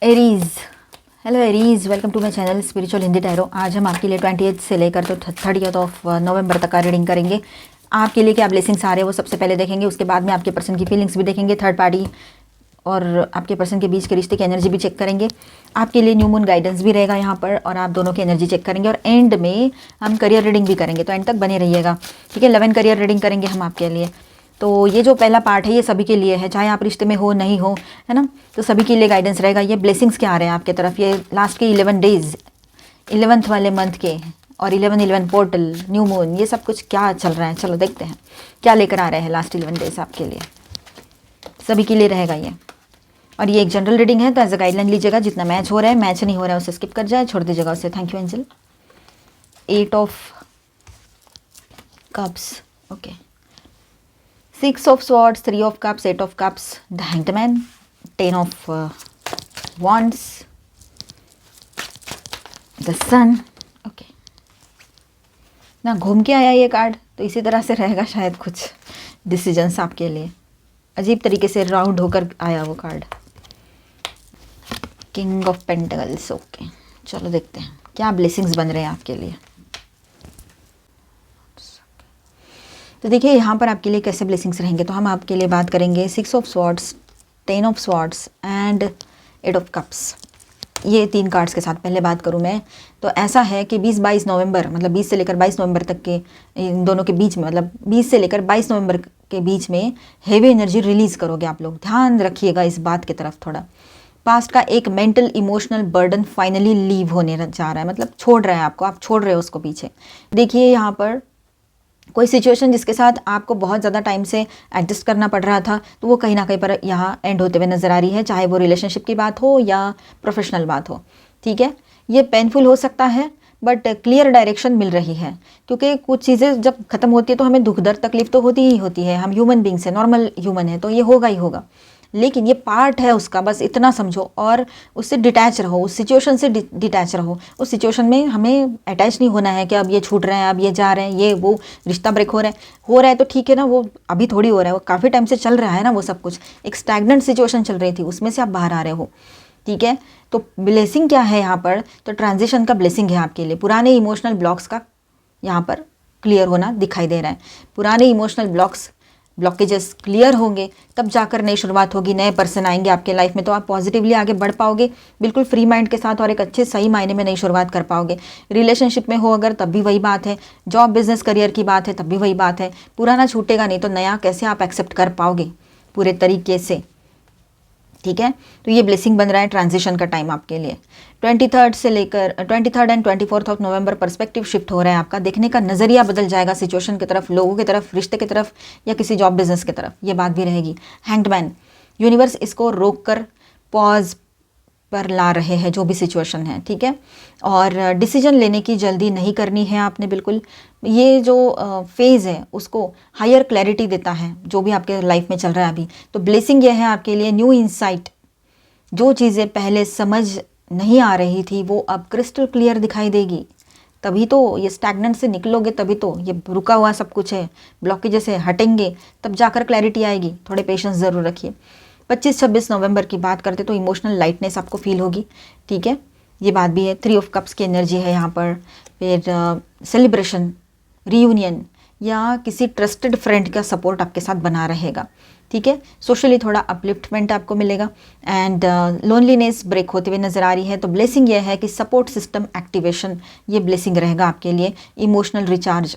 Aries, hello Aries, welcome to my channel spiritual Hindi tarot. आज हम आपके लिए 28 से लेकर तो 30 ऑफ नवंबर तक का रीडिंग करेंगे। आपके लिए क्या ब्लेसिंग्स आ रहे हैं वो सबसे पहले देखेंगे, उसके बाद में आपके पर्सन की फीलिंग्स भी देखेंगे, थर्ड पार्टी और आपके पर्सन के बीच के रिश्ते की एनर्जी भी चेक करेंगे। आपके लिए न्यू मून गाइडेंस भी रहेगा यहाँ पर, और आप दोनों की एनर्जी चेक करेंगे, और एंड में हम करियर रीडिंग भी करेंगे, तो एंड तक बने रहिएगा। ठीक है, 11 करियर रीडिंग करेंगे हम आपके लिए। तो ये जो पहला पार्ट है ये सभी के लिए है, चाहे आप रिश्ते में हो नहीं हो, है ना, तो सभी के लिए गाइडेंस रहेगा। ये ब्लेसिंग्स क्या आ रहे हैं आपके तरफ, ये लास्ट के 11 डेज, 11th वाले मंथ के, और 11 पोर्टल, न्यू मून, ये सब कुछ क्या चल रहा है। चलो देखते हैं क्या लेकर आ रहे हैं लास्ट 11 डेज आपके लिए, सभी के लिए रहेगा ये। और ये एक जनरल रीडिंग है, तो एज अ गाइडलाइन लीजिएगा। जितना मैच हो रहा है, मैच नहीं हो रहा है उसे स्किप कर जाए, छोड़ दीजिएगा उसे। Thank you angel. 8 of cups, okay, 6 of swords, 3 of cups, 8 of cups, the hanged man, 10 of wands, the sun, okay ना, घूम के आया ये कार्ड, तो इसी तरह से रहेगा शायद कुछ डिसीजंस आपके लिए। अजीब तरीके से राउंड होकर आया वो card. King of pentacles, okay, चलो देखते हैं क्या ब्लेसिंग्स बन रहे हैं आपके लिए। तो देखिए यहाँ पर आपके लिए कैसे ब्लेसिंग्स रहेंगे, तो हम आपके लिए बात करेंगे 6 of swords, 10 of swords and 8 of cups. ये 3 कार्ड्स के साथ पहले बात करूँ मैं, तो ऐसा है कि 20-22 नवंबर, मतलब 20 से लेकर 22 नवंबर तक के इन दोनों के बीच में, मतलब 20 से लेकर 22 नवंबर के बीच में हेवी एनर्जी रिलीज़ करोगे आप लोग। ध्यान रखिएगा इस बात की तरफ थोड़ा। पास्ट का एक mental emotional burden finally leave होने जा रहा है, मतलब छोड़ रहा है आपको, आप छोड़ रहे हो उसको पीछे। देखिए यहाँ पर कोई सिचुएशन जिसके साथ आपको बहुत ज़्यादा टाइम से एडजस्ट करना पड़ रहा था, तो वो कहीं ना कहीं पर यहाँ एंड होते हुए नज़र आ रही है, चाहे वो रिलेशनशिप की बात हो या प्रोफेशनल बात हो। ठीक है, ये पेनफुल हो सकता है, बट क्लियर डायरेक्शन मिल रही है, क्योंकि कुछ चीज़ें जब ख़त्म होती है तो हमें दुख दर्द तकलीफ तो होती ही होती है। हम ह्यूमन बींग्स हैं, नॉर्मल ह्यूमन है, तो ये होगा ही होगा, लेकिन ये पार्ट है उसका, बस इतना समझो। और उससे डिटैच रहो, उस सिचुएशन से डिटैच रहो। उस सिचुएशन में हमें अटैच नहीं होना है कि अब ये छूट रहे हैं, अब ये जा रहे हैं, ये वो रिश्ता ब्रेक हो रहा है तो ठीक है ना, वो अभी थोड़ी हो रहा है, वो काफ़ी टाइम से चल रहा है ना, वो सब कुछ एक स्टैग्नेंट सिचुएशन चल रही थी, उसमें से आप बाहर आ रहे हो। ठीक है, तो ब्लेसिंग क्या है यहाँ पर, तो ट्रांजिशन का ब्लेसिंग है आपके लिए। पुराने इमोशनल ब्लॉक्स का यहाँ पर क्लियर होना दिखाई दे रहा है। पुराने इमोशनल ब्लॉकेजेस क्लियर होंगे, तब जाकर नई शुरुआत होगी, नए पर्सन आएंगे आपके लाइफ में, तो आप पॉजिटिवली आगे बढ़ पाओगे, बिल्कुल फ्री माइंड के साथ, और एक अच्छे सही मायने में नई शुरुआत कर पाओगे। रिलेशनशिप में हो अगर, तब भी वही बात है। जॉब बिजनेस करियर की बात है, तब भी वही बात है। पुराना छूटेगा नहीं, तो नया कैसे आप एक्सेप्ट कर पाओगे पूरे तरीके से। ठीक है, तो ये ब्लेसिंग बन रहा है ट्रांजिशन का टाइम आपके लिए। 23rd से लेकर 23rd and 24th of November perspective shift हो रहा है आपका। देखने का नज़रिया बदल जाएगा सिचुएशन की तरफ, लोगों की तरफ, रिश्ते की तरफ, या किसी जॉब बिजनेस की तरफ, ये बात भी रहेगी। हैंग्ड मैन, यूनिवर्स इसको रोक कर पॉज पर ला रहे हैं जो भी सिचुएशन है। ठीक है, और डिसीजन लेने की जल्दी नहीं करनी है आपने बिल्कुल। ये जो फेज़ है उसको हायर क्लैरिटी देता है, जो भी आपके लाइफ में चल रहा है अभी। तो ब्लेसिंग ये है आपके लिए, न्यू इंसाइट। जो चीज़ें पहले समझ नहीं आ रही थी वो अब क्रिस्टल क्लियर दिखाई देगी। तभी तो ये स्टैग्नेंट से निकलोगे, तभी तो ये रुका हुआ सब कुछ है, ब्लॉकेजेस से हटेंगे, तब जाकर क्लैरिटी आएगी। थोड़े पेशेंस ज़रूर रखिए। 25-26 नवंबर की बात करते तो इमोशनल लाइटनेस आपको फील होगी। ठीक है, ये बात भी है। 3 ऑफ कप्स की एनर्जी है यहाँ पर। फिर सेलिब्रेशन, रीयूनियन, या किसी ट्रस्टेड फ्रेंड का सपोर्ट आपके साथ बना रहेगा। ठीक है, सोशली थोड़ा अपलिफ्टमेंट आपको मिलेगा, एंड लोनलीनेस ब्रेक होते हुए नज़र आ रही है। तो ब्लेसिंग ये है कि सपोर्ट सिस्टम एक्टिवेशन, ये ब्लेसिंग रहेगा आपके लिए। इमोशनल रिचार्ज,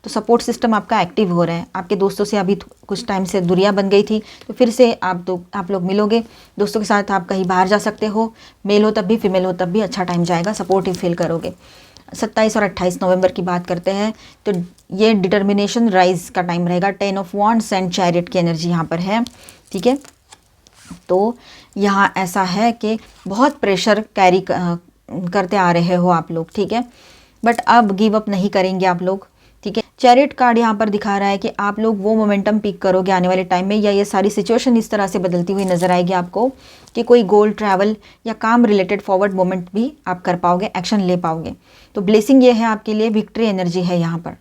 तो सपोर्ट सिस्टम आपका एक्टिव हो रहा है। आपके दोस्तों से अभी कुछ टाइम से दूरियां बन गई थी, तो फिर से आप लोग मिलोगे दोस्तों के साथ, आप कहीं बाहर जा सकते हो, मेल हो तब भी, फीमेल हो तब भी, अच्छा टाइम जाएगा, सपोर्टिव फील करोगे। 27 और 28 नवंबर की बात करते हैं तो ये डिटर्मिनेशन राइज का टाइम रहेगा। 10 ऑफ वांड्स एंड चैरियट की एनर्जी यहाँ पर है। ठीक है, तो यहाँ ऐसा है कि बहुत प्रेशर कैरी करते आ रहे हो आप लोग। ठीक है, बट अब गिव अप नहीं करेंगे आप लोग। ठीक है, चैरियट कार्ड यहाँ पर दिखा रहा है कि आप लोग वो मोमेंटम पिक करोगे आने वाले टाइम में, या ये सारी सिचुएशन इस तरह से बदलती हुई नजर आएगी आपको कि कोई गोल, ट्रैवल या काम रिलेटेड फॉरवर्ड मोमेंट भी आप कर पाओगे, एक्शन ले पाओगे। तो ब्लेसिंग ये है आपके लिए, विक्ट्री एनर्जी है यहाँ पर,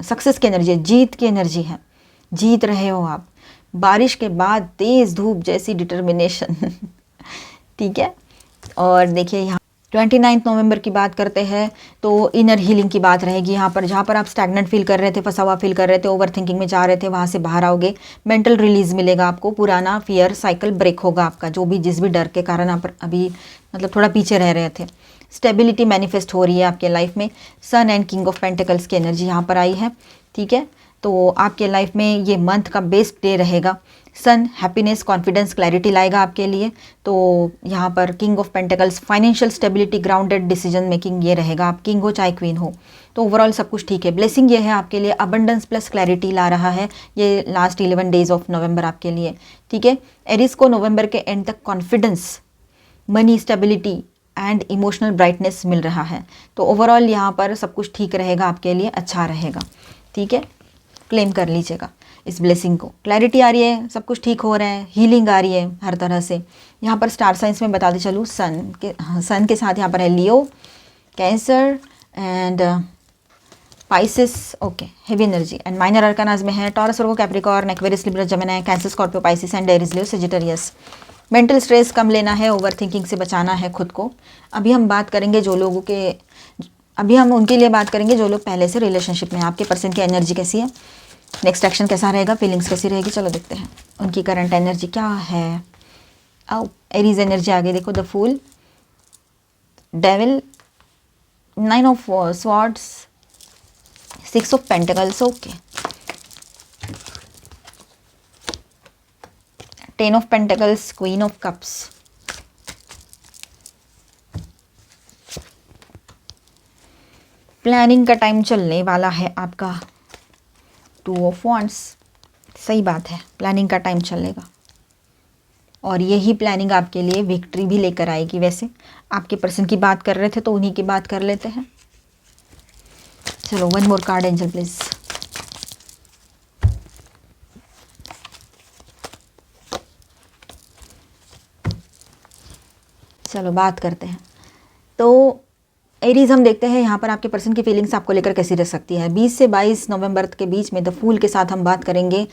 सक्सेस की एनर्जी है, जीत की एनर्जी है, जीत रहे हो आप। बारिश के बाद तेज धूप जैसी डिटर्मिनेशन ठीक है। और देखिए यहाँ 29 नवंबर की बात करते हैं तो इनर हीलिंग की बात रहेगी यहाँ पर। जहाँ पर आप स्टैग्नेंट फील कर रहे थे, फंसा हुआ फील कर रहे थे, ओवर थिंकिंग में जा रहे थे, वहाँ से बाहर आओगे, मेंटल रिलीज मिलेगा आपको, पुराना फियर साइकिल ब्रेक होगा आपका, जो भी जिस भी डर के कारण आप अभी मतलब थोड़ा पीछे रह रहे थे। स्टेबिलिटी मैनिफेस्ट हो रही है आपके लाइफ में। सन एंड किंग ऑफ पेंटिकल्स की एनर्जी यहाँ पर आई है, ठीक है। तो आपके लाइफ में ये मंथ का बेस्ट डे रहेगा। सन हैप्पीनेस, कॉन्फिडेंस, क्लैरिटी लाएगा आपके लिए। तो यहाँ पर king of pentacles financial stability, grounded decision making, ये रहेगा। आप किंग हो चाहे क्वीन हो, तो ओवरऑल सब कुछ ठीक है। ब्लेसिंग ये है आपके लिए, अबंडेंस प्लस क्लैरिटी ला रहा है ये लास्ट 11 डेज ऑफ नवंबर आपके लिए, ठीक है। एरिस को नवंबर के एंड तक confidence, money, stability and emotional brightness मिल रहा है। तो ओवरऑल यहाँ पर सब कुछ ठीक रहेगा आपके लिए, अच्छा रहेगा, ठीक है। क्लेम कर लीजिएगा इस ब्लेसिंग को। क्लैरिटी आ रही है, सब कुछ ठीक हो रहा है, हीलिंग आ रही है हर तरह से। यहाँ पर स्टार साइंस में बताते चलूँ, सन के साथ यहाँ पर है Leo, Cancer and Pisces, okay, heavy energy. And minor arcanas में है Taurus, Virgo, Capricorn, Aquarius, Libra, Gemini, Cancer, Scorpio, Pisces and Aries, Leo, Sagittarius. Mental stress कम लेना है, ओवर थिंकिंग से बचाना है खुद को। अभी हम बात करेंगे अभी हम उनके लिए बात करेंगे जो लोग पहले से रिलेशनशिप में हैं। आपके पर्सन की एनर्जी कैसी है, नेक्स्ट एक्शन कैसा रहेगा, फीलिंग्स कैसी रहेगी, चलो देखते हैं उनकी करंट एनर्जी क्या है। आओ, एरीज एनर्जी आगे देखो, the fool, devil, 9 of swords, 6 of pentacles, okay, 10 of pentacles, queen of cups, planning का टाइम चलने वाला है आपका, 2 ऑफ वांड्स, सही बात है, प्लानिंग का टाइम चलेगा और यही प्लानिंग आपके लिए विक्ट्री भी लेकर आएगी। वैसे आपके पर्सन की बात कर रहे थे तो उन्हीं की बात कर लेते हैं। चलो, 1 मोर कार्ड एंजल प्लीज। चलो बात करते हैं। तो एरीज हम देखते हैं यहाँ पर आपके पर्सन की फीलिंग्स आपको लेकर कैसी रह सकती है। 20 से 22 नवंबर के बीच में द फूल के साथ हम बात करेंगे।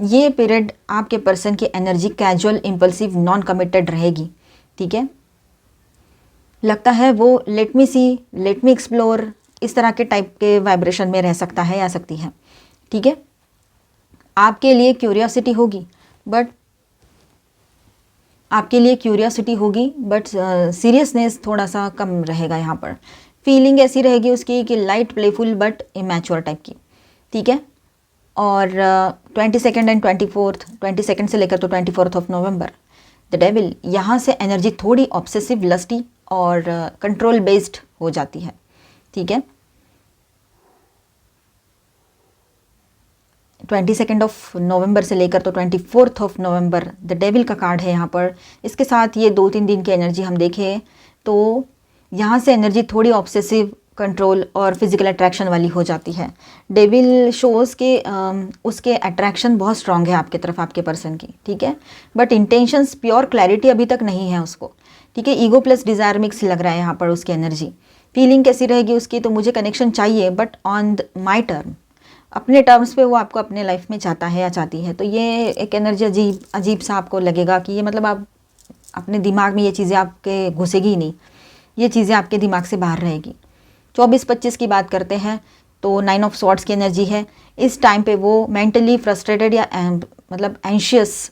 ये पीरियड आपके पर्सन की energy casual, impulsive, non committed रहेगी, ठीक है। लगता है वो लेट मी सी, लेट मी एक्सप्लोर, इस तरह के टाइप के वाइब्रेशन में रह सकता है या सकती है, ठीक है। आपके लिए क्यूरियोसिटी होगी बट सीरियसनेस थोड़ा सा कम रहेगा यहाँ पर। फीलिंग ऐसी रहेगी उसकी कि light, playful but immature type की, ठीक है। और 22 एंड 24, 22 से लेकर तो 24 ऑफ नवंबर, द डेविल, यहाँ से एनर्जी थोड़ी ऑब्सेसिव, लस्टी और कंट्रोल बेस्ड हो जाती है, ठीक है। 22 ऑफ नवंबर से लेकर तो 24 ऑफ नवंबर द डेविल का कार्ड है यहाँ पर। इसके साथ ये 2-3 दिन की एनर्जी हम देखें तो यहाँ से एनर्जी थोड़ी ऑब्सेसिव, कंट्रोल और फिजिकल अट्रैक्शन वाली हो जाती है। डेविल शोज़ के उसके अट्रैक्शन बहुत स्ट्रांग है आपके तरफ, आपके पर्सन की, ठीक है। बट इंटेंशंस, प्योर क्लैरिटी अभी तक नहीं है उसको, ठीक है। ईगो प्लस डिज़ायर मिक्स लग रहा है यहाँ पर उसकी एनर्जी। फीलिंग कैसी रहेगी उसकी, तो मुझे कनेक्शन चाहिए बट ऑन माई टर्म, अपने टर्म्स पे वो आपको अपने लाइफ में चाहता है या चाहती है। तो ये एक एनर्जी अजीब सा आपको लगेगा कि ये मतलब आप अपने दिमाग में ये चीज़ें आपके घुसेगी ही नहीं, ये चीज़ें आपके दिमाग से बाहर रहेगी। 24-25 की बात करते हैं तो 9 ऑफ स्वॉर्ड्स की एनर्जी है। इस टाइम पे वो मेंटली फ्रस्ट्रेटेड या मतलब एंशियस,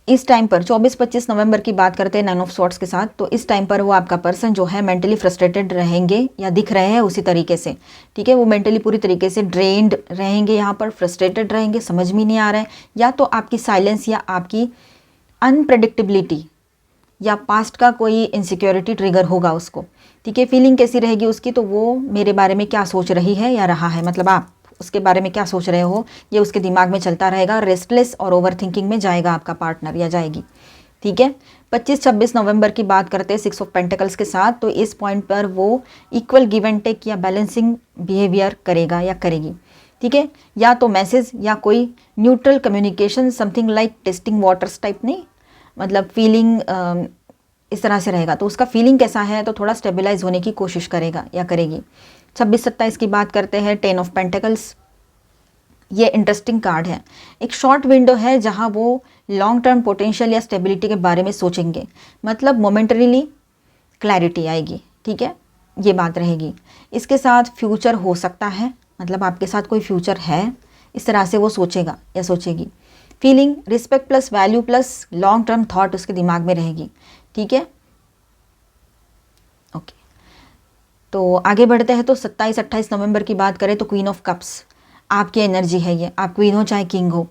इस टाइम पर 24-25 नवंबर की बात करते हैं 9 ऑफ स्वॉर्ड्स के साथ, तो इस टाइम पर वो आपका पर्सन जो है मेंटली फ्रस्ट्रेटेड रहेंगे या दिख रहे हैं उसी तरीके से, ठीक है। वो मेंटली पूरी तरीके से ड्रेन्ड रहेंगे, यहाँ पर फ्रस्ट्रेटेड रहेंगे, समझ में नहीं आ रहा है, या तो आपकी साइलेंस या आपकी अनप्रेडिक्टेबिलिटी या पास्ट का कोई इनसिक्योरिटी ट्रिगर होगा उसको, ठीक है। फीलिंग कैसी रहेगी उसकी, तो वो मेरे बारे में क्या सोच रही है या रहा है, मतलब आप उसके बारे में क्या सोच रहे हो, ये उसके दिमाग में चलता रहेगा। रेस्टलेस और ओवर थिंकिंग में जाएगा आपका पार्टनर या जाएगी, ठीक है। 25-26 नवंबर की बात करते हैं 6 ऑफ पेंटिकल्स के साथ, तो इस पॉइंट पर वो इक्वल गिव एंड टेक या बैलेंसिंग बिहेवियर करेगा या करेगी, ठीक है। या तो मैसेज या कोई neutral communication, something like testing waters type, नहीं मतलब फीलिंग इस तरह से रहेगा। तो उसका फीलिंग कैसा है, तो थोड़ा स्टेबलाइज होने की कोशिश करेगा या करेगी। 26-27 की बात करते हैं 10 ऑफ पेंटिकल्स, ये इंटरेस्टिंग कार्ड है। एक शॉर्ट विंडो है जहां वो लॉन्ग टर्म पोटेंशियल या स्टेबिलिटी के बारे में सोचेंगे, मतलब मोमेंटरीली क्लैरिटी आएगी, ठीक है, ये बात रहेगी। इसके साथ फ्यूचर हो सकता है, मतलब आपके साथ कोई फ्यूचर है, इस तरह से वो सोचेगा या सोचेगी। Feeling respect plus value plus long term thought उसके दिमाग में रहेगी, ठीक है, ओके। तो आगे बढ़ते हैं। तो 27-28 नवंबर की बात करें तो क्वीन ऑफ कप्स आपकी एनर्जी है ये, आप क्वीन हो चाहे किंग हो,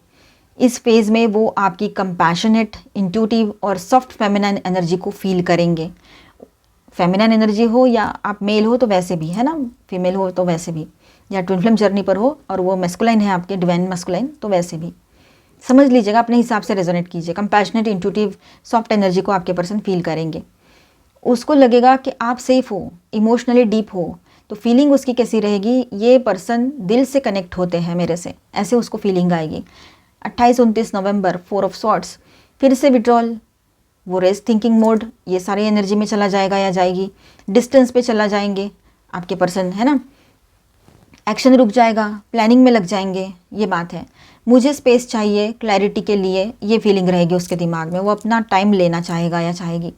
इस फेज़ में वो आपकी कंपैशनेट, इंट्यूटिव और सॉफ्ट फेमिनाइन एनर्जी को फील करेंगे। फेमिनाइन एनर्जी हो या आप मेल हो तो वैसे भी, है ना, फीमेल हो तो वैसे भी, या ट्विन फ्लेम जर्नी पर हो और वो मैस्कुलाइन है आपके, डिवाइन मैस्कुलाइन, तो वैसे भी समझ लीजिएगा, अपने हिसाब से रेजोनेट कीजिए। कंपैशनेट, इंट्यूटिव, सॉफ्ट एनर्जी को आपके पर्सन फील करेंगे। उसको लगेगा कि आप सेफ हो, इमोशनली डीप हो, तो फीलिंग उसकी कैसी रहेगी, ये पर्सन दिल से कनेक्ट होते हैं मेरे से, ऐसे उसको फीलिंग आएगी। 28-29 नवंबर 4 ऑफ सॉर्ट्स, फिर से विड्रॉल, वो रेस्ट थिंकिंग मोड, ये सारी एनर्जी में चला जाएगा या जाएगी, डिस्टेंस पे चला जाएंगे आपके पर्सन, है ना, एक्शन रुक जाएगा, प्लानिंग में लग जाएंगे, ये बात है। मुझे स्पेस चाहिए क्लैरिटी के लिए, ये फीलिंग रहेगी उसके दिमाग में, वो अपना टाइम लेना चाहेगा या चाहेगी।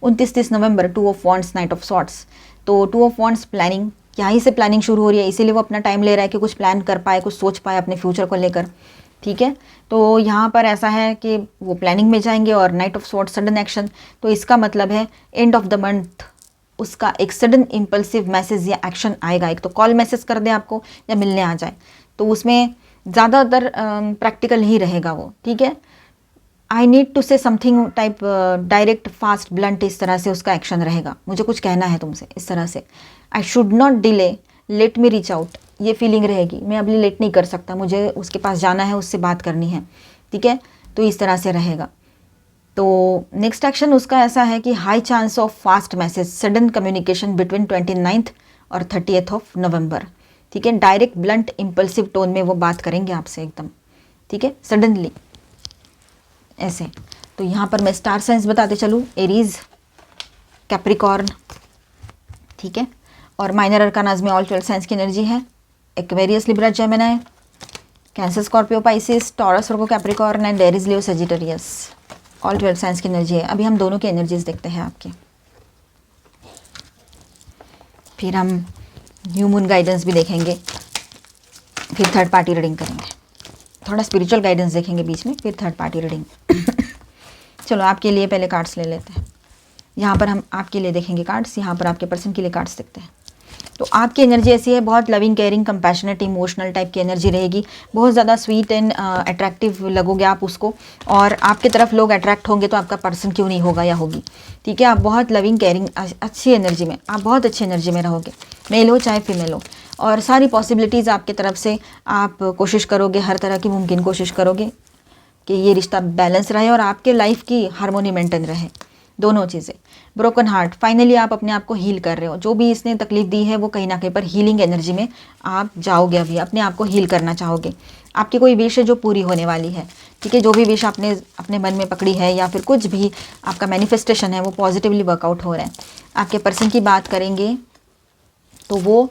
29-30 नवंबर 2 of wands, knight of swords, तो 2 ऑफ वॉन्ड्स प्लानिंग, यहीं से प्लानिंग शुरू हो रही है, इसीलिए वो अपना टाइम ले रहा है कि कुछ प्लान कर पाए, कुछ सोच पाए अपने फ्यूचर को लेकर, ठीक है। तो यहाँ पर ऐसा है कि वो प्लानिंग में जाएंगे और knight of swords sudden action, तो इसका मतलब है एंड ऑफ द मंथ उसका एक सडन इम्पल्सिव मैसेज या एक्शन आएगा। एक तो कॉल मैसेज कर दे आपको या मिलने आ जाए, तो उसमें ज़्यादातर प्रैक्टिकल ही रहेगा वो, ठीक है। I need to say something type direct, fast, blunt, इस तरह से उसका एक्शन रहेगा, मुझे कुछ कहना है तुमसे, इस तरह से। I should not delay, let me reach out, ये फीलिंग रहेगी, मैं अभी लेट नहीं कर सकता, मुझे उसके पास जाना है, उससे बात करनी है, ठीक है, तो इस तरह से रहेगा। तो नेक्स्ट एक्शन उसका ऐसा है कि high chance of fast message, sudden communication between 29 और 30 ऑफ नवंबर, ठीक है, डायरेक्ट, ब्लंट, इम्पल्सिव टोन में वो बात करेंगे आपसे एकदम, ठीक है, सडनली ऐसे। तो यहाँ पर मैं स्टार साइंस बताते चलूँ, एरीज, कैप्रिकॉर्न, ठीक है, और माइनर अरकानाज में ऑल 12 साइंस की एनर्जी है, Aquarius, Libra, Gemini, Cancer, Scorpio, Pisces, taurus, Virgo, Capricorn and Aries, Leo, Sagittarius, all 12 science की एनर्जी है। अभी हम दोनों की एनर्जीज देखते हैं आपके, फिर हम न्यू मून गाइडेंस भी देखेंगे, फिर थर्ड पार्टी रीडिंग करेंगे, थोड़ा स्पिरिचुअल गाइडेंस देखेंगे बीच में, फिर थर्ड पार्टी रीडिंग। चलो आपके लिए पहले कार्ड्स ले लेते हैं। यहाँ पर हम आपके लिए देखेंगे कार्ड्स, यहाँ पर आपके पर्सन के लिए कार्ड्स देखते हैं। तो आपकी एनर्जी ऐसी है, बहुत loving, caring, compassionate, emotional type की एनर्जी रहेगी, बहुत ज़्यादा स्वीट एंड अट्रैक्टिव लगोगे आप उसको, और आपकी तरफ लोग अट्रैक्ट होंगे तो आपका पर्सन क्यों नहीं होगा या होगी, ठीक है। आप बहुत लविंग, केयरिंग, अच्छी एनर्जी में, आप बहुत अच्छी एनर्जी में रहोगे, मेल हो चाहे फीमेल हो, और सारी पॉसिबिलिटीज़ आपकी तरफ से आप कोशिश करोगे, हर तरह की मुमकिन कोशिश करोगे कि ये रिश्ता बैलेंस रहे और आपके लाइफ की हार्मोनी मेंटेन रहे, दोनों चीज़ें। ब्रोकन हार्ट, फाइनली आप अपने आप को हील कर रहे हो, जो भी इसने तकलीफ दी है वो कहीं ना कहीं पर हीलिंग एनर्जी में आप जाओगे, अभी अपने आप को हील करना चाहोगे। आपकी कोई विश है जो पूरी होने वाली है, ठीक है, जो भी विश आपने अपने मन में पकड़ी है या फिर कुछ भी आपका मैनिफेस्टेशन है वो पॉजिटिवली वर्कआउट हो रहा है। आपके पर्सन की बात करेंगे तो वो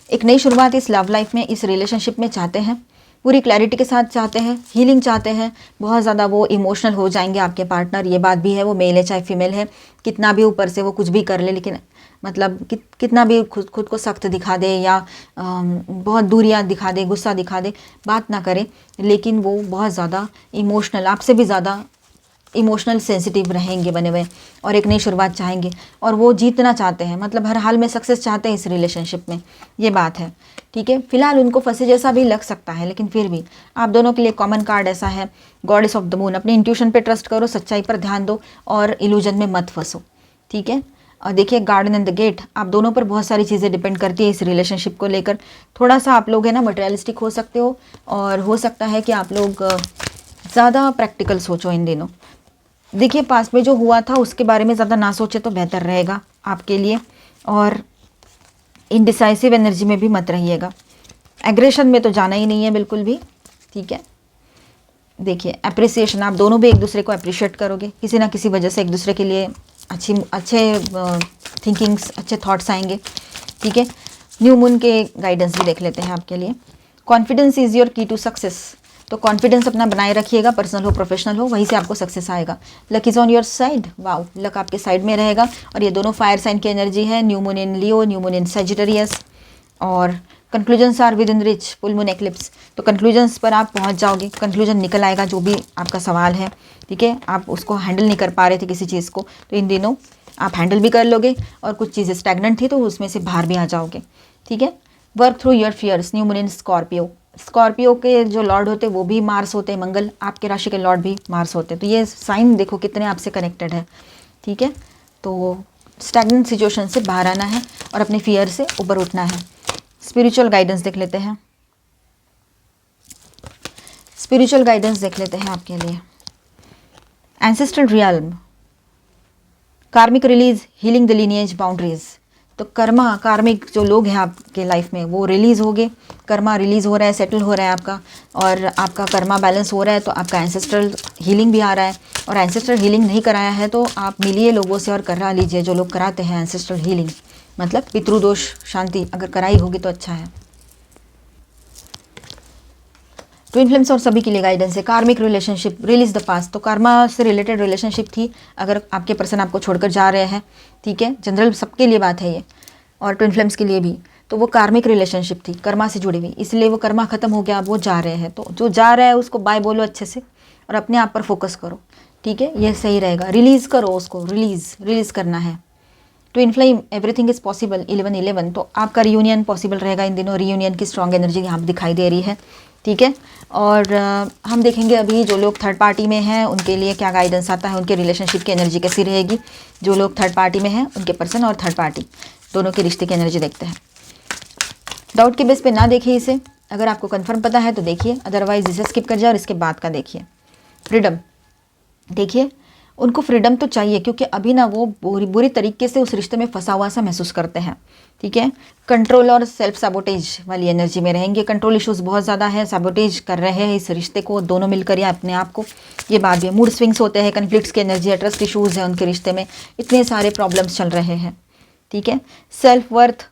एक नई शुरुआत इस लव लाइफ में, इस रिलेशनशिप में चाहते हैं, पूरी क्लैरिटी के साथ चाहते हैं, हीलिंग चाहते हैं, बहुत ज़्यादा वो इमोशनल हो जाएंगे आपके पार्टनर, ये बात भी है, वो मेल है चाहे फीमेल है, कितना भी ऊपर से वो कुछ भी कर ले, लेकिन मतलब कितना भी खुद को सख्त दिखा दे या बहुत दूरियां दिखा दे, गुस्सा दिखा दे, बात ना करे, लेकिन वो बहुत ज़्यादा इमोशनल, आपसे भी ज़्यादा इमोशनल सेंसिटिव रहेंगे बने हुए, और एक नई शुरुआत चाहेंगे, और वो जीतना चाहते हैं, मतलब हर हाल में सक्सेस चाहते हैं इस रिलेशनशिप में, ये बात है, ठीक है। फिलहाल उनको फंसे जैसा भी लग सकता है, लेकिन फिर भी आप दोनों के लिए कॉमन कार्ड ऐसा है, गॉडेस ऑफ द मून। अपने इंट्यूशन पे ट्रस्ट करो, सच्चाई पर ध्यान दो और इल्यूजन में मत फंसो, ठीक है। और देखिए गार्डन एंड द गेट, आप दोनों पर बहुत सारी चीज़ें डिपेंड करती है इस रिलेशनशिप को लेकर। थोड़ा सा आप लोग है ना मटेरियलिस्टिक हो सकते हो, और हो सकता है कि आप लोग ज़्यादा प्रैक्टिकल सोचो इन दिनों। देखिए पास्ट में जो हुआ था उसके बारे में ज़्यादा ना सोचे तो बेहतर रहेगा आपके लिए, और इनडिसाइसिव एनर्जी में भी मत रहिएगा, एग्रेशन में तो जाना ही नहीं है बिल्कुल भी, ठीक है। देखिए अप्रिसिएशन, आप दोनों भी एक दूसरे को अप्रिशिएट करोगे, किसी ना किसी वजह से एक दूसरे के लिए अच्छे थिंकिंग्स, अच्छे थॉट्स आएंगे, ठीक है। न्यू मून के गाइडेंस भी देख लेते हैं आपके लिए। कॉन्फिडेंस इज़ योर की टू सक्सेस, तो कॉन्फिडेंस अपना बनाए रखिएगा, पर्सनल हो प्रोफेशनल हो, वहीं से आपको सक्सेस आएगा। Luck is on your side, wow, luck आपके साइड में रहेगा। और ये दोनों फायर साइन की एनर्जी है, new moon in Leo, new moon in Sagittarius. और conclusions are within reach, full moon eclipse. तो कंक्लूजन्स पर आप पहुंच जाओगे, कंक्लूजन निकल आएगा जो भी आपका सवाल है, ठीक है। आप उसको हैंडल नहीं कर पा रहे थे किसी चीज़ को, तो इन दिनों आप हैंडल भी कर लोगे, और कुछ चीज़ें स्टैग्नेंट थी तो उसमें से बाहर भी आ जाओगे, ठीक है। Work through your fears, new moon in Scorpio. Scorpio के जो लॉर्ड होते हैं वो भी मार्स होते हैं, मंगल, आपके राशि के लॉर्ड भी मार्स होते हैं। तो ये साइन देखो कितने आपसे कनेक्टेड है, ठीक है। तो स्टैग्नेंट सिचुएशन से बाहर आना है और अपने फियर से ऊपर उठना है। स्पिरिचुअल गाइडेंस देख लेते हैं, स्पिरिचुअल गाइडेंस देख लेते हैं आपके लिए। एंसेस्ट्रल रियल्म, कार्मिक release, healing the lineage boundaries. तो कर्मा, कार्मिक जो लोग हैं आपके लाइफ में वो रिलीज हो गए, कर्मा रिलीज हो रहा है, सेटल हो रहा है आपका, और आपका कर्मा बैलेंस हो रहा है। तो आपका एंसेस्ट्रल हीलिंग भी आ रहा है, और एंसेस्ट्रल हीलिंग नहीं कराया है तो आप मिलिए लोगों से और करा लीजिए। जो लोग कराते हैं एंसेस्ट्रल हीलिंग, मतलब पितृदोष शांति अगर कराई होगी तो अच्छा है। ट्विन फ्लेम्स और सभी के लिए गाइडेंस है। कार्मिक रिलेशनशिप, रिलीज द पास्ट। तो कर्मा से रिलेटेड रिलेशनशिप थी, अगर आपके पर्सन आपको छोड़कर जा रहे हैं, ठीक है, जनरल सबके लिए बात है ये, और ट्विन फ्लेम्स के लिए भी। तो वो कार्मिक रिलेशनशिप थी, कर्मा से जुड़ी हुई, इसलिए वो कर्मा खत्म हो गया, अब वो जा रहे हैं। तो जो जा रहा है उसको बाय बोलो अच्छे से, और अपने आप पर फोकस करो, ठीक है, ये सही रहेगा। रिलीज़ करो उसको, रिलीज़ करना है। Twin flame, everything is possible, 11-11। तो आपका रियूनियन पॉसिबल रहेगा इन दिनों, रियूनियन की स्ट्रॉन्ग एनर्जी यहाँ पर दिखाई दे रही है, ठीक है। और हम देखेंगे अभी जो लोग थर्ड पार्टी में हैं उनके लिए क्या गाइडेंस आता है, उनके रिलेशनशिप की एनर्जी कैसी रहेगी। जो लोग थर्ड पार्टी में हैं उनके पर्सन और थर्ड पार्टी दोनों के रिश्ते की एनर्जी देखते हैं। डाउट के बेस पे ना देखिए इसे, अगर आपको कंफर्म पता है तो देखिए, अदरवाइज इसे स्किप कर जाए और इसके बाद का देखिए। फ्रीडम, देखिए उनको फ्रीडम तो चाहिए, क्योंकि अभी ना वो बुरी तरीके से उस रिश्ते में फंसा हुआ सा महसूस करते हैं, ठीक है। कंट्रोल और सेल्फ सैबोटेज वाली एनर्जी में रहेंगे, कंट्रोल इश्यूज बहुत ज़्यादा है, सैबोटेज कर रहे हैं इस रिश्ते को दोनों मिलकर या अपने आप को, ये बात भी। मूड स्विंग्स होते हैं, कन्फ्लिक्ट्स की एनर्जी है, ट्रस्ट इशूज़ है उनके रिश्ते में, इतने सारे प्रॉब्लम्स चल रहे हैं, ठीक है। सेल्फ वर्थ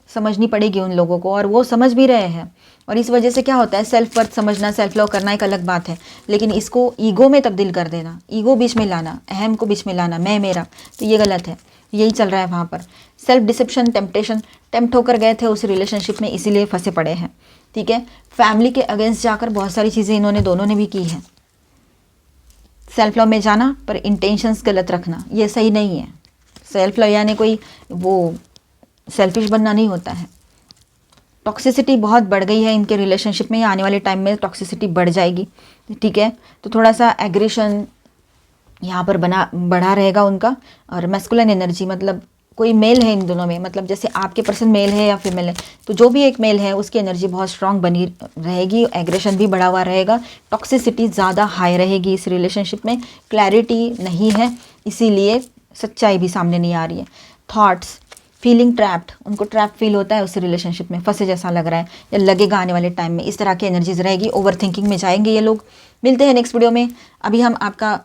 समझनी पड़ेगी उन लोगों को, और वो समझ भी रहे हैं। और इस वजह से क्या होता है, सेल्फ वर्थ समझना, सेल्फ लव करना एक अलग बात है, लेकिन इसको ईगो में तब्दील कर देना, ईगो बीच में लाना, अहम को बीच में लाना, मैं मेरा, तो ये गलत है। यही चल रहा है वहाँ पर। सेल्फ डिसेप्शन, टेम्पटेशन, टेम्प्ट होकर गए थे उस रिलेशनशिप में, इसीलिए फंसे पड़े हैं, ठीक है। फैमिली के अगेंस्ट जाकर बहुत सारी चीज़ें इन्होंने दोनों ने भी की हैं। सेल्फ लव में जाना पर इंटेंशंस गलत रखना, ये सही नहीं है। सेल्फ लव यानी कोई वो सेल्फिश बनना नहीं होता है। टॉक्सिसिटी बहुत बढ़ गई है इनके रिलेशनशिप में, आने वाले टाइम में टॉक्सिसिटी बढ़ जाएगी, ठीक है। तो थोड़ा सा एग्रेशन यहाँ पर बढ़ा रहेगा उनका। और मैस्कुलिन एनर्जी, मतलब कोई मेल है इन दोनों में, मतलब जैसे आपके पर्सन मेल है या फीमेल है, तो जो भी एक मेल है उसकी एनर्जी बहुत स्ट्रांग बनी रहेगी, एग्रेशन भी बढ़ा हुआ रहेगा, टॉक्सिसिटी ज़्यादा हाई रहेगी इस रिलेशनशिप में, क्लैरिटी नहीं है, इसीलिए सच्चाई भी सामने नहीं आ रही है। थॉट्स, फीलिंग ट्रैप्ड, उनको ट्रैप फील होता है उस रिलेशनशिप में, फंसे जैसा लग रहा है या लगेगा आने वाले टाइम में, इस तरह की एनर्जीज रहेगी। ओवर थिंकिंग में जाएंगे ये लोग। मिलते हैं नेक्स्ट वीडियो में। अभी हम आपका,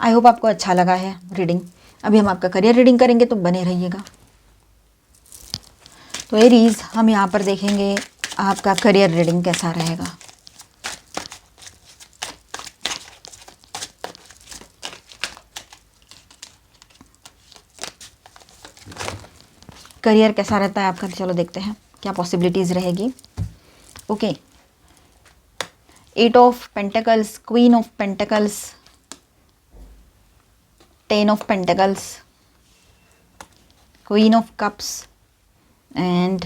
आई होप आपको अच्छा लगा है रीडिंग। अभी हम आपका करियर रीडिंग करेंगे, तो बने रहिएगा। तो एरीज, हम यहाँ पर देखेंगे आपका करियर रीडिंग कैसा रहेगा। करियर कैसा रहता है आपका, चलो देखते हैं क्या पॉसिबिलिटीज़ रहेगी। Okay, 8 of pentacles, queen of pentacles, 10 of pentacles, queen of cups and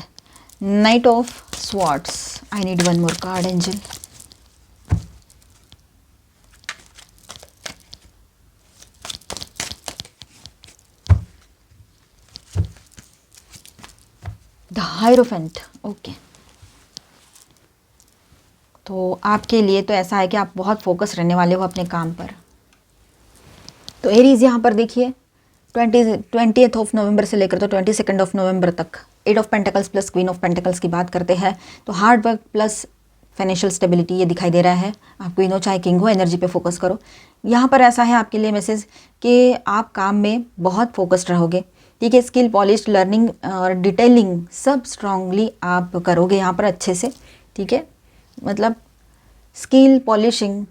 night of swords. I need one more card angel. The hierophant, okay. तो आपके लिए तो ऐसा है कि आप बहुत फोकस रहने वाले हो अपने काम पर। तो एरीज यहाँ पर देखिए 20th ऑफ नवंबर से लेकर तो 22nd ऑफ नवंबर तक 8 of pentacles plus queen of pentacles की बात करते हैं। तो hard work plus financial stability ये दिखाई दे रहा है। आप क्वीन हो चाहे किंग हो, एनर्जी पे फोकस करो। यहाँ पर ऐसा है आपके लिए मैसेज कि आप काम में बहुत फोकस्ड रहोगे, ठीक है। स्किल, पॉलिश, लर्निंग और डिटेलिंग सब स्ट्रांगली आप करोगे यहाँ पर अच्छे से, ठीक है। मतलब स्किल पॉलिशिंग,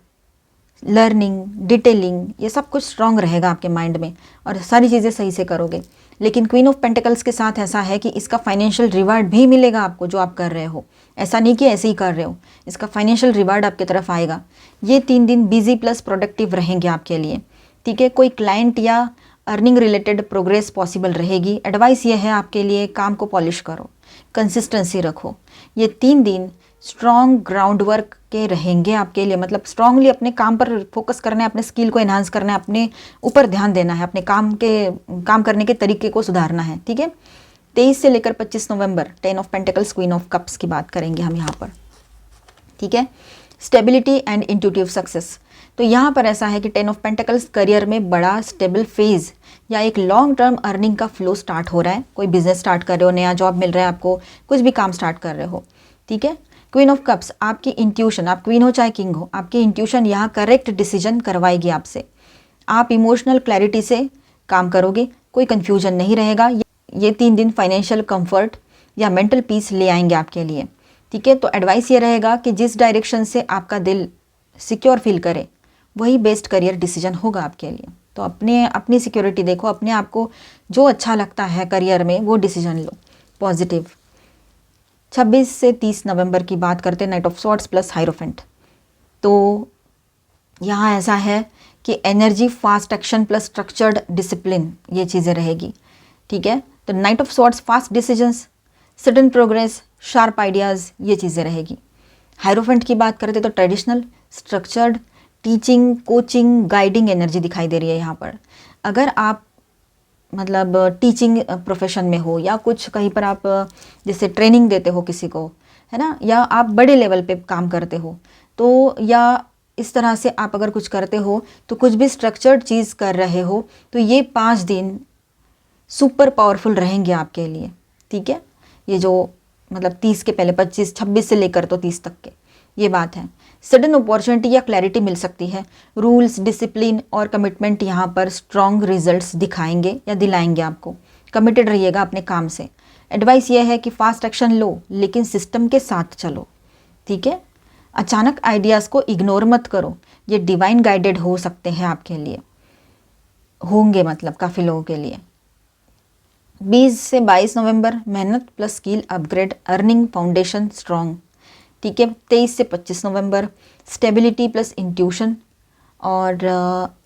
लर्निंग, डिटेलिंग, ये सब कुछ स्ट्रांग रहेगा आपके माइंड में और सारी चीज़ें सही से करोगे। लेकिन क्वीन ऑफ पेंटिकल्स के साथ ऐसा है कि इसका फाइनेंशियल रिवार्ड भी मिलेगा आपको जो आप कर रहे हो। ऐसा नहीं कि ऐसे ही कर रहे हो, इसका फाइनेंशियल रिवार्ड आपकी तरफ आएगा। ये 3 दिन बिजी प्लस प्रोडक्टिव रहेंगे आपके लिए, ठीक है। कोई क्लाइंट या अर्निंग रिलेटेड प्रोग्रेस पॉसिबल रहेगी। एडवाइस ये है आपके लिए, काम को पॉलिश करो, कंसिस्टेंसी रखो। ये 3 दिन स्ट्रॉन्ग ग्राउंड वर्क के रहेंगे आपके लिए, मतलब स्ट्रांगली अपने काम पर फोकस करना है, अपने स्किल को एनहांस करना है, अपने ऊपर ध्यान देना है, अपने काम करने के तरीके को सुधारना है, ठीक है। 23 से लेकर 25 नवंबर 10 of pentacles, queen of cups की बात करेंगे हम यहाँ पर, ठीक है। स्टेबिलिटी एंड इंट्यूटिव सक्सेस, तो यहाँ पर ऐसा है कि 10 ऑफ पेंटिकल्स करियर में बड़ा स्टेबल फेज या एक लॉन्ग टर्म अर्निंग का फ्लो स्टार्ट हो रहा है। कोई बिजनेस स्टार्ट कर रहे हो, नया जॉब मिल रहा है आपको, कुछ भी काम स्टार्ट कर रहे हो, ठीक है। क्वीन ऑफ कप्स, आपकी इंट्यूशन, आप क्वीन हो चाहे किंग हो, आपकी इंट्यूशन यहाँ करेक्ट डिसीजन करवाएगी आपसे। आप इमोशनल क्लैरिटी से काम करोगे, कोई कन्फ्यूजन नहीं रहेगा। ये 3 दिन फाइनेंशियल कंफर्ट या मेंटल पीस ले आएंगे आपके लिए, ठीक है। तो एडवाइस ये रहेगा कि जिस डायरेक्शन से आपका दिल सिक्योर फील करे वही बेस्ट करियर डिसीजन होगा आपके लिए। तो अपनी सिक्योरिटी देखो, अपने आप को जो अच्छा लगता है करियर में वो डिसीजन लो, पॉजिटिव। 26 से 30 नवंबर की बात करते हैं, night of swords plus hierophant. तो यहाँ ऐसा है कि energy, fast action plus structured discipline, ये चीज़ें रहेगी, ठीक है। तो night of swords fast decisions, sudden progress, sharp ideas, ये चीज़ें रहेगी। हायरोफेंट की बात करते तो traditional, structured, teaching, coaching, guiding energy दिखाई दे रही है यहाँ पर। अगर आप मतलब टीचिंग प्रोफेशन में हो या कुछ कहीं पर आप जैसे ट्रेनिंग देते हो किसी को, है ना, या आप बड़े लेवल पे काम करते हो, तो या इस तरह से आप अगर कुछ करते हो तो कुछ भी स्ट्रक्चर्ड चीज़ कर रहे हो, तो ये 5 दिन सुपर पावरफुल रहेंगे आपके लिए, ठीक है। ये जो मतलब 30 के पहले 25, 26 से लेकर तो 30 तक के, ये बात है। सडन अपॉर्चुनिटी या क्लैरिटी मिल सकती है। रूल्स, डिसिप्लिन और कमिटमेंट यहाँ पर स्ट्रॉन्ग रिजल्ट्स दिखाएंगे या दिलाएंगे आपको। कमिटेड रहिएगा अपने काम से। एडवाइस ये है कि फास्ट एक्शन लो लेकिन सिस्टम के साथ चलो, ठीक है। अचानक आइडियाज़ को इग्नोर मत करो, ये डिवाइन गाइडेड हो सकते हैं आपके लिए, होंगे मतलब काफ़ी लोगों के लिए। 20 से 22 नवंबर मेहनत plus skill upgrade, earning foundation strong, ठीक है। 23 से 25 नवंबर स्टेबिलिटी प्लस इंट्यूशन और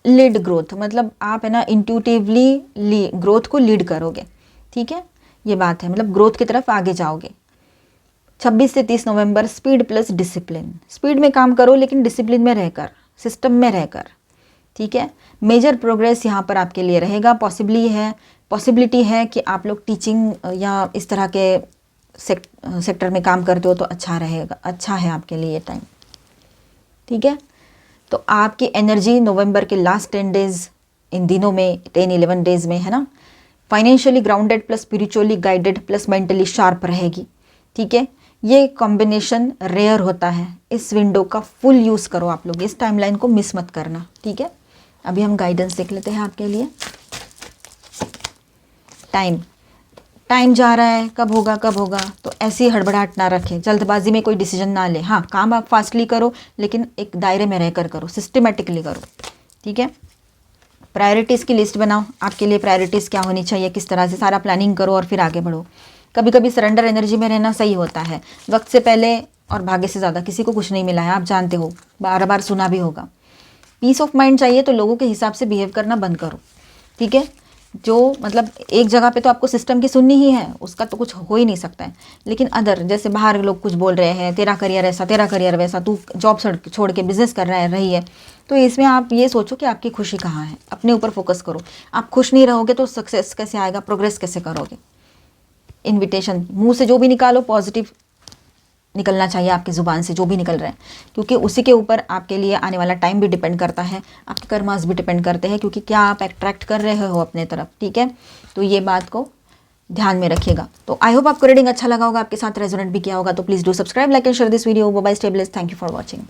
लीड ग्रोथ, मतलब आप है ना इंट्यूटिवली ग्रोथ को लीड करोगे, ठीक है। ये बात है, मतलब ग्रोथ की तरफ आगे जाओगे। 26 से 30 नवंबर स्पीड प्लस डिसिप्लिन, स्पीड में काम करो लेकिन डिसिप्लिन में रहकर, सिस्टम में रहकर, ठीक है। मेजर प्रोग्रेस यहाँ पर आपके लिए रहेगा। पॉसिबिलिटी है कि आप लोग टीचिंग या इस तरह के सेक्टर में काम करते हो तो अच्छा रहेगा, अच्छा है आपके लिए ये टाइम, ठीक है। तो आपकी एनर्जी नवंबर के लास्ट 10 डेज, इन दिनों में 10-11 डेज में, है ना, financially grounded plus spiritually guided plus mentally sharp रहेगी, ठीक है। ये कॉम्बिनेशन रेयर होता है। इस विंडो का फुल यूज़ करो आप लोग, इस टाइमलाइन को मिस मत करना, ठीक है। अभी हम गाइडेंस देख लेते हैं आपके लिए। टाइम जा रहा है, कब होगा, तो ऐसी हड़बड़ाहट ना रखें, जल्दबाजी में कोई डिसीजन ना ले। हाँ, काम आप फास्टली करो लेकिन एक दायरे में रहकर करो, सिस्टमेटिकली करो, ठीक है। प्रायोरिटीज़ की लिस्ट बनाओ, आपके लिए प्रायोरिटीज़ क्या होनी चाहिए, किस तरह से सारा प्लानिंग करो और फिर आगे बढ़ो। कभी कभी सरेंडर एनर्जी में रहना सही होता है। वक्त से पहले और भाग्य से ज़्यादा किसी को कुछ नहीं मिला है, आप जानते हो, बार बार सुना भी होगा। पीस ऑफ माइंड चाहिए तो लोगों के हिसाब से बिहेव करना बंद करो, ठीक है। जो मतलब एक जगह पे तो आपको सिस्टम की सुननी ही है, उसका तो कुछ हो ही नहीं सकता है। लेकिन अदर जैसे बाहर लोग कुछ बोल रहे हैं, तेरा करियर ऐसा, तेरा करियर वैसा, तू जॉब छोड़ के बिजनेस कर रही है, तो इसमें आप ये सोचो कि आपकी खुशी कहाँ है, अपने ऊपर फोकस करो। आप खुश नहीं रहोगे तो सक्सेस कैसे आएगा, प्रोग्रेस कैसे करोगे। इन्विटेशन मुँह से जो भी निकालो पॉजिटिव निकलना चाहिए, आपकी ज़ुबान से जो भी निकल रहा है, क्योंकि उसी के ऊपर आपके लिए आने वाला टाइम भी डिपेंड करता है, आपके कर्मास भी डिपेंड करते हैं, क्योंकि क्या आप अट्रैक्ट कर रहे हो अपने तरफ, ठीक है। तो ये बात को ध्यान में रखिएगा। तो आई होप आपको रीडिंग अच्छा लगा होगा, आपके साथ रेजोनेट भी किया होगा। तो please do subscribe, like and share this video. Bye bye, stay blessed, thank you for watching.